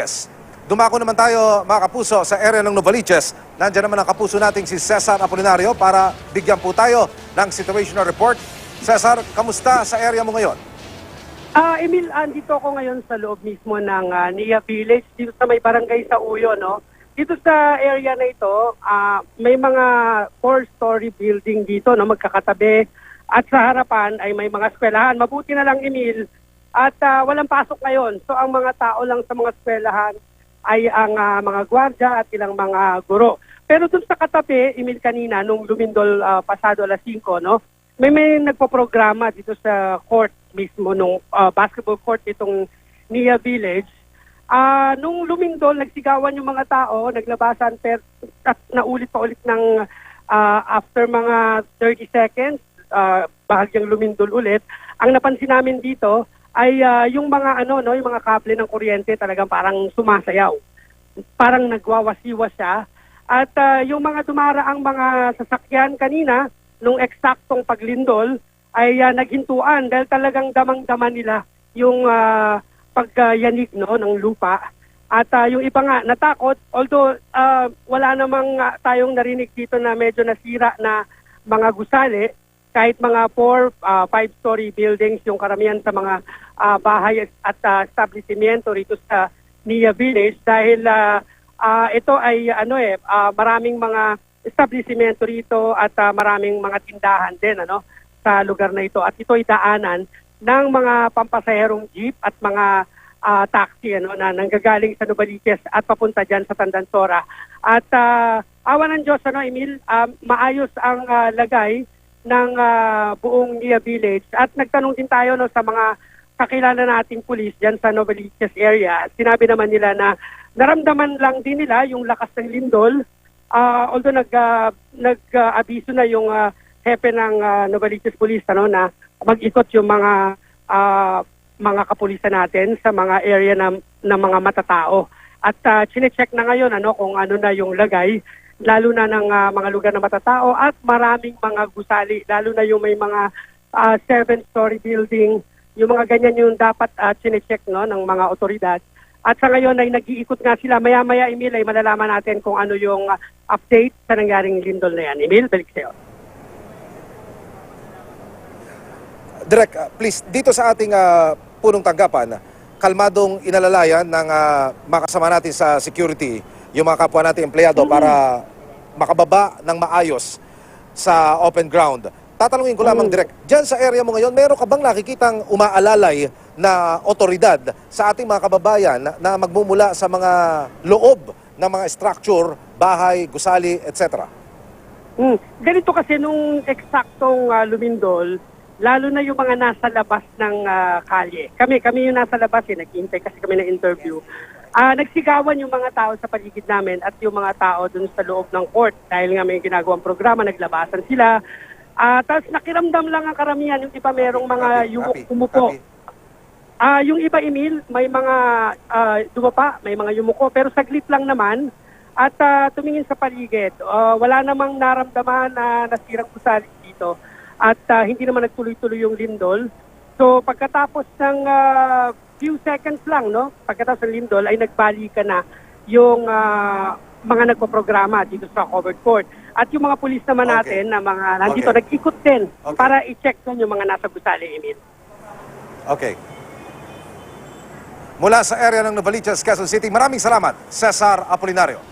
Yes. Dumako naman tayo mga kapuso sa area ng Novaliches. Nandiyan naman ang kapuso nating si Cesar Apolinario para bigyan po tayo ng situational report. Cesar, kamusta sa area mo ngayon? Emil, andito ako ngayon sa loob mismo ng Nia Village, dito sa may barangay sa Uyo, no? Dito sa area na ito, may mga 4-story building dito, no, magkakatabi. At sa harapan ay may mga eskwelahan. Mabuti na lang, Emil, at walang pasok ngayon. So ang mga tao lang sa mga eskwelahan ay ang mga gwardya at ilang mga guro. Pero dun sa katabi, Emil, kanina, nung lumindol pasado alas 5, no, may nagpo-programa dito sa court mismo, nung basketball court itong Nia Village. Nung lumindol, nagsigawan yung mga tao, naglabasan, at naulit pa ulit ng after mga 30 seconds, bahagyang lumindol ulit. Ang napansin namin dito ay yung mga yung mga kable ng kuryente talagang parang sumasayaw. Parang nagwawasiwa siya. At yung mga dumaraang mga sasakyan kanina, nung eksaktong paglindol, ay naghintuan dahil talagang damang-dama nila yung pagyanig ng lupa. At yung iba nga natakot, although wala namang tayong narinig dito na medyo nasira na mga gusali, kahit mga 4-5-story buildings yung karamihan sa mga bahay at establishmento rito sa Nia Village dahil ito ay maraming mga establishmento rito at maraming mga tindahan din sa lugar na ito, at ito ay daanan ng mga pampasaherong jeep at mga taxi na nanggagaling sa Novaliches at papunta diyan sa Tandansora. At awa ng Diyos, Emil, maayos ang lagay ng buong Nia Village, at nagtanong din tayo sa mga kakilala nating pulis diyan sa Novaliches area. Sinabi naman nila na naramdaman lang din nila yung lakas ng lindol, although nag-abiso na yung hepe ng Novaliches Police na mag-ikot yung mga kapulisan natin sa mga area ng mga matatao. At chine-check na ngayon kung ano na yung lagay, lalo na ng mga lugar na matatao at maraming mga gusali, lalo na yung may mga 7-story building, yung mga ganyan yung dapat chine-check ng mga otoridad. At sa ngayon ay nag-iikot nga sila. Maya-maya, Emil, ay malalaman natin kung ano yung update sa nangyaring lindol na yan. Emil, balik sa'yo. Direk, please, dito sa ating punong tanggapan, kalmadong inalalayan ng mga kasama natin sa security, yung mga kapwa natin empleyado para makababa ng maayos sa open ground. Tatanungin ko lamang, Direk, dyan sa area mo ngayon, meron ka bang nakikitang umaalalay na otoridad sa ating mga kababayan na magmumula sa mga loob ng mga structure, bahay, gusali, etc.? Ganito kasi nung eksaktong lumindol, lalo na yung mga nasa labas ng kalye. Kami yung nasa labas, naghihintay kasi kami ng interview. Nagsigawan yung mga tao sa paligid namin at yung mga tao dun sa loob ng court. Dahil nga may ginagawang programa, naglabasan sila. Tapos nakiramdam lang ang karamihan, yung iba merong mga umupo. Yung iba, Emil, may mga dumapa, may mga yumuko, pero saglit lang naman. At tumingin sa paligid, wala namang naramdaman na nasirang gusali dito. At hindi naman nagtuloy-tuloy yung lindol. So pagkatapos ng few seconds lang, pagkatapos ng lindol ay nagbalikan na yung mga nagpo-programa dito sa covered court. At yung mga pulis naman natin na mga nandito nag-ikot din para i-check yung mga nasa gusali, Emil. Okay. Mula sa area ng Novaliches, Quezon City, maraming salamat, Cesar Apolinario.